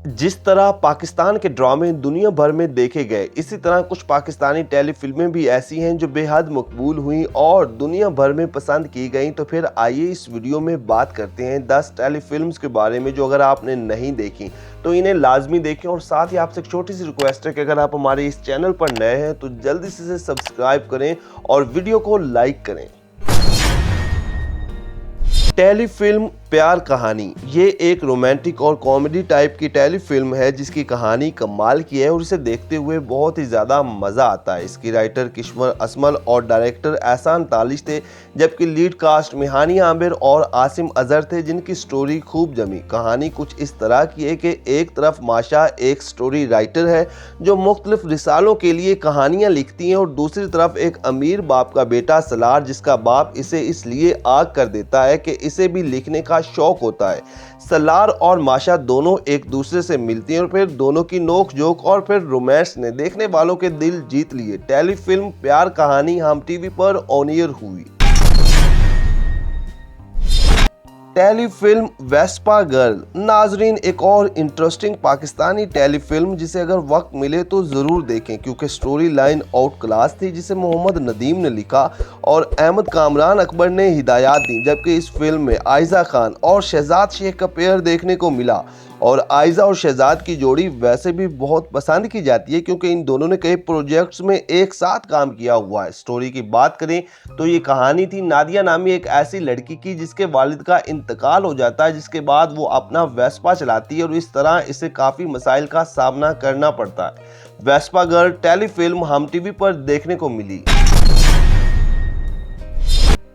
जिस तरह पाकिस्तान के ड्रामे दुनिया भर में देखे गए, इसी तरह कुछ पाकिस्तानी टेली फिल्में भी ऐसी हैं जो बेहद मकबूल हुई और दुनिया भर में पसंद की गई। तो फिर आइए इस वीडियो में बात करते हैं 10 टेली फिल्म्स के बारे में जो अगर आपने नहीं देखी तो इन्हें लाजमी देखें। और साथ ही आपसे एक छोटी सी रिक्वेस्ट है कि अगर आप हमारे इस चैनल पर नए हैं तो जल्दी से इसे सब्सक्राइब करें और वीडियो को लाइक करें। टेली फिल्म प्यार कहानी, ये एक रोमांटिक और कॉमेडी टाइप की टेली फिल्म है जिसकी कहानी कमाल की है और इसे देखते हुए बहुत ही ज़्यादा मज़ा आता है। इसकी राइटर किशोर असमल और डायरेक्टर एहसान तालिश थे, जबकि लीड कास्ट में हानिया आमिर और आसिम अजहर थे जिनकी स्टोरी खूब जमी। कहानी कुछ इस तरह की है कि एक तरफ माशा एक स्टोरी राइटर है जो मुख्तलिफ रिसालों के लिए कहानियाँ लिखती हैं और दूसरी तरफ एक अमीर बाप का बेटा सलार जिसका बाप इसे इसलिए आग कर देता है कि इसे भी लिखने का शौक होता है। सलार और माशा दोनों एक दूसरे से मिलती हैं और फिर दोनों की नोक जोक और फिर रोमांस ने देखने वालों के दिल जीत लिए। टेली फिल्म प्यार कहानी हम टीवी पर ऑन एयर हुई। टेली फिल्म वेस्पा गर्ल, नाजरीन एक और इंटरेस्टिंग पाकिस्तानी टेली फिल्म जिसे अगर वक्त मिले तो ज़रूर देखें क्योंकि स्टोरी लाइन आउट क्लास थी, जिसे मोहम्मद नदीम ने लिखा और अहमद कामरान अकबर ने हिदायत दी। जबकि इस फिल्म में आयजा खान और शहजाद शेख का पेयर देखने को मिला और आयजा और शहजाद की जोड़ी वैसे भी बहुत पसंद की जाती है क्योंकि इन दोनों ने कई प्रोजेक्ट्स में एक साथ काम किया हुआ है। स्टोरी की बात करें तो ये कहानी थी नादिया नामी एक ऐसी लड़की की जिसके वालिद का इंतकाल हो जाता है, जिसके बाद वो अपना वेस्पा चलाती है और इस तरह इसे काफ़ी मसाइल का सामना करना पड़ता है। वेस्पा गर्ल टेली फिल्म हम टीवी पर देखने को मिली।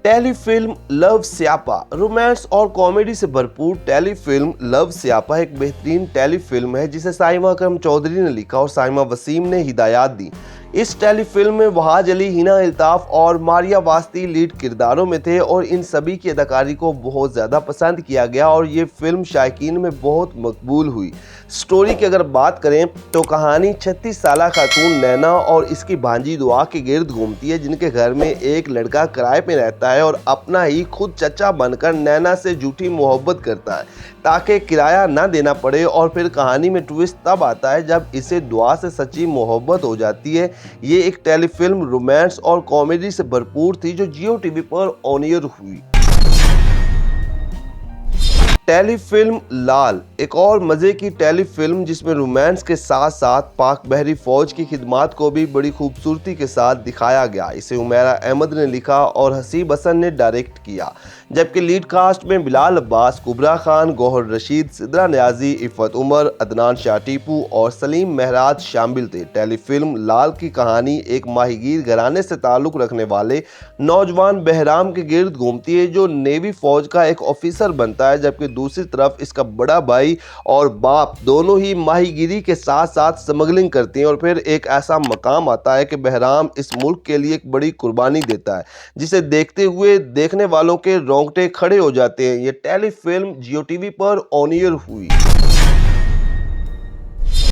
टेली फिल्म लव स्यापा, रोमांस और कॉमेडी से भरपूर टेली फिल्म लव स्यापा एक बेहतरीन टेली फिल्म है जिसे साइमा अकरम चौधरी ने लिखा और साइमा वसीम ने हिदायत दी। इस टेली फिल्म में वहाज अली, हिना अल्ताफ और मारिया वास्ती लीड किरदारों में थे और इन सभी की अदाकारी को बहुत ज़्यादा पसंद किया गया और ये फिल्म शायकीन में बहुत मकबूल हुई। स्टोरी की अगर बात करें तो कहानी 36 साला खातून नैना और इसकी भांजी दुआ के गिर्द घूमती है जिनके घर में एक लड़का किराए पे रहता है और अपना ही खुद चचा बनकर नैना से झूठी मोहब्बत करता है ताकि किराया ना देना पड़े। और फिर कहानी में ट्विस्ट तब आता है जब इसे दुआ से सच्ची मोहब्बत हो जाती है। ये एक टेली फिल्म रोमांस और कॉमेडी से भरपूर थी जो जियो टीवी पर ऑन एयर हुई। टेली फिल्म लाल, एक और मज़े की टेली फिल्म जिसमें रोमांस के साथ साथ पाक बहरी फौज की खिदमात को भी बड़ी खूबसूरती के साथ दिखाया गया। इसे उमैरा अहमद ने लिखा और हसीब हसन ने डायरेक्ट किया, जबकि लीड कास्ट में बिलाल अब्बास, कुबरा खान, गौहर रशीद, सिद्रा न्याजी, इफ़त उमर, अदनान शाह टीपू और सलीम महराज शामिल थे। टेली फिल्म लाल की कहानी एक माहीगीर घराने से ताल्लुक़ रखने वाले नौजवान बहराम के गिर्द घूमती है जो नेवी फौज का एक ऑफिसर बनता है, जबकि दूसरी तरफ इसका बड़ा भाई और बाप दोनों ही माहीगीरी के साथ साथ स्मगलिंग करते हैं। और फिर एक ऐसा मकाम आता है कि बहराम इस मुल्क के लिए एक बड़ी कुर्बानी देता है जिसे देखते हुए देखने वालों के रोंगटे खड़े हो जाते हैं। ये टेली फिल्म जियो टीवी पर ऑन एयर हुई।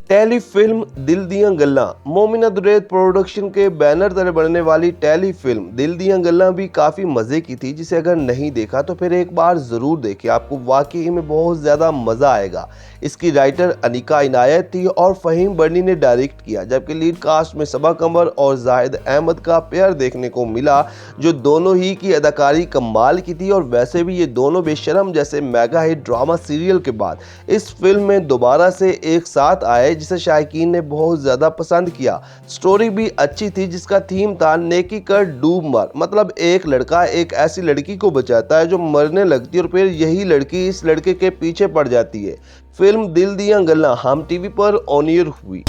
टेली फिल्म दिल दियां गल्लां, मोमिना दुरैद प्रोडक्शन के बैनर तले बनने वाली टेली फिल्म दिल दियां गल्लां भी काफ़ी मज़े की थी, जिसे अगर नहीं देखा तो फिर एक बार ज़रूर देखें, आपको वाकई में बहुत ज़्यादा मज़ा आएगा। इसकी राइटर अनिका इनायत थी और फ़हीम बर्नी ने डायरेक्ट किया, जबकि लीड कास्ट में सबा कमर और जाहिद अहमद का पेयर देखने को मिला जो दोनों ही की अदाकारी कमाल की थी। और वैसे भी ये दोनों बेशरम जैसे मेगा हिट ड्रामा सीरियल के बाद इस फिल्म में दोबारा से एक साथ आए जिसे शायकीन ने बहुत ज़्यादा पसंद किया। स्टोरी भी अच्छी थी जिसका थीम था नेकी कर डूब मर, मतलब एक लड़का एक ऐसी लड़की को बचाता है जो मरने लगती है और फिर यही लड़की इस लड़के के पीछे पड़ जाती है। फिल्म दिल दियां गल्लां हम टीवी पर ऑन एयर हुई।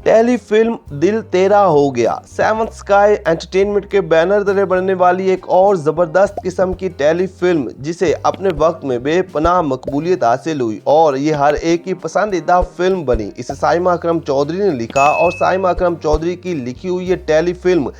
टेली फिल्म दिल तेरा हो गया, सेवंथ स्काई एंटरटेनमेंट के बैनर तले बनने वाली एक और ज़बरदस्त किस्म की टेली फिल्म जिसे अपने वक्त में बेपनाह मकबूलियत हासिल हुई और ये हर एक की पसंदीदा फिल्म बनी। इसे साइमा अकरम चौधरी ने लिखा और साइमा अकरम चौधरी की लिखी हुई ये टेली फिल्म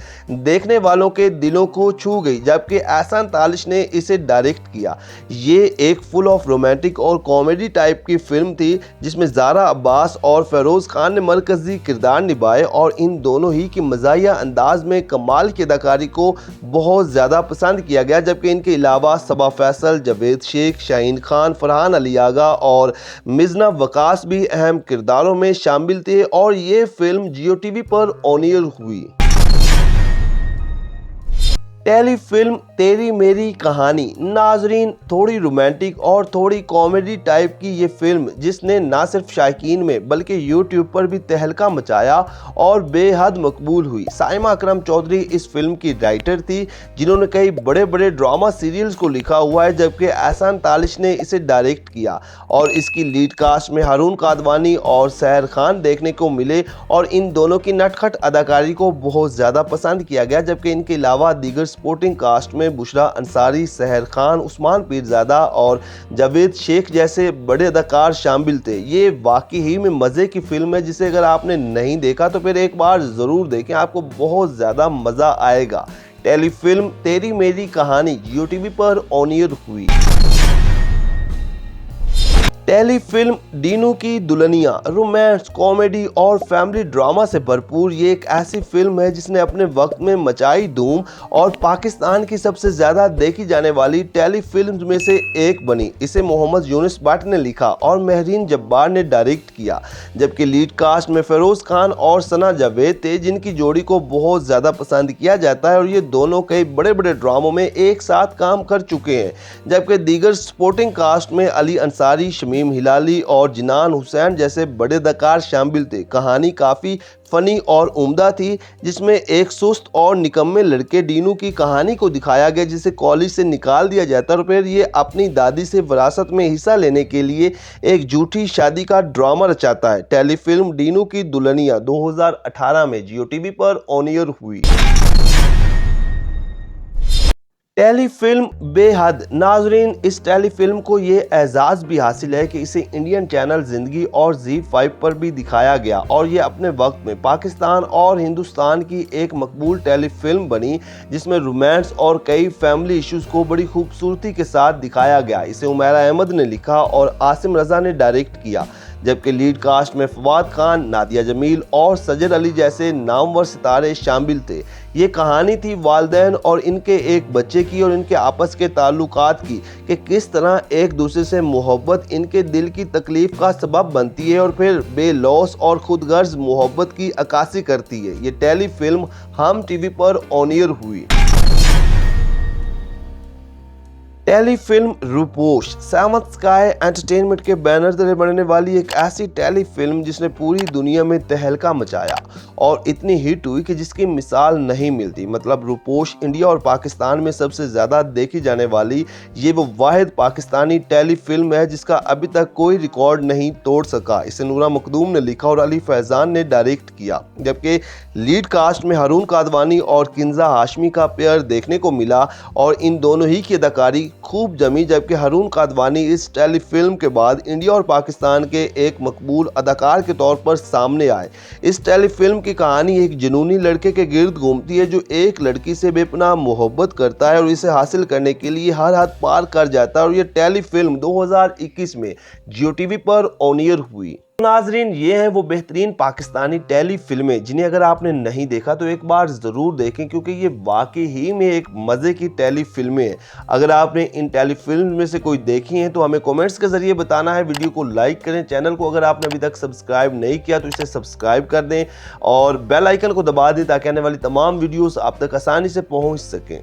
देखने वालों के दिलों को छू गई, जबकि एहसान तालिश ने इसे डायरेक्ट किया। ये एक फुल ऑफ रोमांटिक और कॉमेडी टाइप की फिल्म थी जिसमें ज़ारा अब्बास और फेरोज़ खान ने मरकजी کردار نبھائے اور ان دونوں ہی کی مزاحیہ انداز میں کمال کی اداکاری کو بہت زیادہ پسند کیا گیا، جبکہ ان کے علاوہ صبا فیصل، جاوید شیخ، شاہین خان، فرحان علی آغا اور مزنب وقاص بھی اہم کرداروں میں شامل تھے اور یہ فلم جیو ٹی وی پر آن ایئر ہوئی۔ ٹیلی فلم تیری میری کہانی، ناظرین تھوڑی رومانٹک اور تھوڑی کامیڈی ٹائپ کی یہ فلم جس نے نہ صرف شائقین میں بلکہ یوٹیوب پر بھی تہلکہ مچایا اور بے حد مقبول ہوئی۔ سائمہ اکرم چودھری اس فلم کی رائٹر تھی جنہوں نے کئی بڑے بڑے ڈرامہ سیریلز کو لکھا ہوا ہے، جبکہ احسان تالش نے اسے ڈائریکٹ کیا اور اس کی لیڈ کاسٹ میں ہارون کادوانی اور سحر خان دیکھنے کو ملے اور ان دونوں کی نٹ کھٹ اداکاری کو بہت زیادہ پسند کیا گیا، جبکہ ان کے علاوہ دیگر سپورٹنگ کاسٹ میں بشریٰ انصاری، سحر خان، عثمان پیرزادہ اور جاوید شیخ جیسے بڑے اداکار شامل تھے۔ یہ واقعی ہی میں مزے کی فلم ہے جسے اگر آپ نے نہیں دیکھا تو پھر ایک بار ضرور دیکھیں، آپ کو بہت زیادہ مزہ آئے گا۔ ٹیلی فلم تیری میری کہانی جیو ٹی وی پر آن ایئر ہوئی۔ ٹیلی فلم ڈینو کی دلہنیا، رومانس، کامیڈی اور فیملی ڈرامہ سے بھرپور یہ ایک ایسی فلم ہے جس نے اپنے وقت میں مچائی دھوم اور پاکستان کی سب سے زیادہ دیکھی جانے والی ٹیلی فلمز میں سے ایک بنی۔ اسے محمد یونس بٹ نے لکھا اور مہرین جبار نے ڈائریکٹ کیا، جبکہ لیڈ کاسٹ میں فیروز خان اور ثنا جاوید تھے جن کی جوڑی کو بہت زیادہ پسند کیا جاتا ہے اور یہ دونوں کئی بڑے بڑے ڈراموں میں ایک ساتھ کام کر چکے ہیں، جبکہ دیگر سپورٹنگ کاسٹ میں علی انصاری، شمیم ہلالی اور جنان حسین جیسے بڑے اداکار شامل تھے۔ کہانی کافی فنی اور عمدہ تھی، جس میں ایک سست اور نکمے لڑکے ڈینو کی کہانی کو دکھایا گیا جسے کالج سے نکال دیا جاتا اور پھر یہ اپنی دادی سے وراثت میں حصہ لینے کے لیے ایک جھوٹی شادی کا ڈرامہ رچاتا ہے۔ ٹیلی فلم ڈینو کی دلہنیا 2018 میں جیو ٹی وی پر آن ایئر ہوئی۔ ٹیلی فلم بے حد، ناظرین اس ٹیلی فلم کو یہ اعزاز بھی حاصل ہے کہ اسے انڈین چینل زندگی اور زی5 پر بھی دکھایا گیا اور یہ اپنے وقت میں پاکستان اور ہندوستان کی ایک مقبول ٹیلی فلم بنی جس میں رومانس اور کئی فیملی ایشوز کو بڑی خوبصورتی کے ساتھ دکھایا گیا۔ اسے عمیرہ احمد نے لکھا اور عاصم رضا نے ڈائریکٹ کیا، جبکہ لیڈ کاسٹ میں فواد خان، نادیہ جمیل اور سجد علی جیسے نامور ستارے شامل تھے۔ یہ کہانی تھی والدین اور ان کے ایک بچے کی اور ان کے آپس کے تعلقات کی کہ کس طرح ایک دوسرے سے محبت ان کے دل کی تکلیف کا سبب بنتی ہے اور پھر بے لوث اور خود غرض محبت کی عکاسی کرتی ہے۔ یہ ٹیلی فلم ہم ٹی وی پر آن ایئر ہوئی۔ ٹیلی فلم روپوش، سیونتھ اسکائی انٹرٹینمنٹ کے بینر تلے بننے والی ایک ایسی ٹیلی فلم جس نے پوری دنیا میں تہلکہ مچایا اور اتنی ہٹ ہوئی کہ جس کی مثال نہیں ملتی۔ مطلب روپوش انڈیا اور پاکستان میں سب سے زیادہ دیکھی جانے والی یہ وہ واحد پاکستانی ٹیلی فلم ہے جس کا ابھی تک کوئی ریکارڈ نہیں توڑ سکا۔ اسے نورا مخدوم نے لکھا اور علی فیضان نے ڈائریکٹ کیا، جبکہ لیڈ کاسٹ میں ہارون کادوانی اور کنزا ہاشمی کا پیئر دیکھنے کو ملا اور ان دونوں ہی کی اداکاری خوب جمی، جبکہ ہارون کادوانی اس ٹیلی فلم کے بعد انڈیا اور پاکستان کے ایک مقبول اداکار کے طور پر سامنے آئے۔ اس ٹیلی فلم کی کہانی ایک جنونی لڑکے کے گرد گھومتی ہے جو ایک لڑکی سے بے پناہ محبت کرتا ہے اور اسے حاصل کرنے کے لیے ہر حد پار کر جاتا ہے اور یہ ٹیلی فلم 2021 میں جیو ٹی وی پر آن ایئر ہوئی۔ ناظرین یہ ہیں وہ بہترین پاکستانی ٹیلی فلمیں جنہیں اگر آپ نے نہیں دیکھا تو ایک بار ضرور دیکھیں، کیونکہ یہ واقعی ہی میں ایک مزے کی ٹیلی فلمیں ہیں۔ اگر آپ نے ان ٹیلی فلم میں سے کوئی دیکھی ہیں تو ہمیں کومنٹس کے ذریعے بتانا ہے۔ ویڈیو کو لائک کریں، چینل کو اگر آپ نے ابھی تک سبسکرائب نہیں کیا تو اسے سبسکرائب کر دیں اور بیل آئیکن کو دبا دیں تاکہ آنے والی تمام ویڈیوز آپ تک آسانی سے پہنچ سکیں۔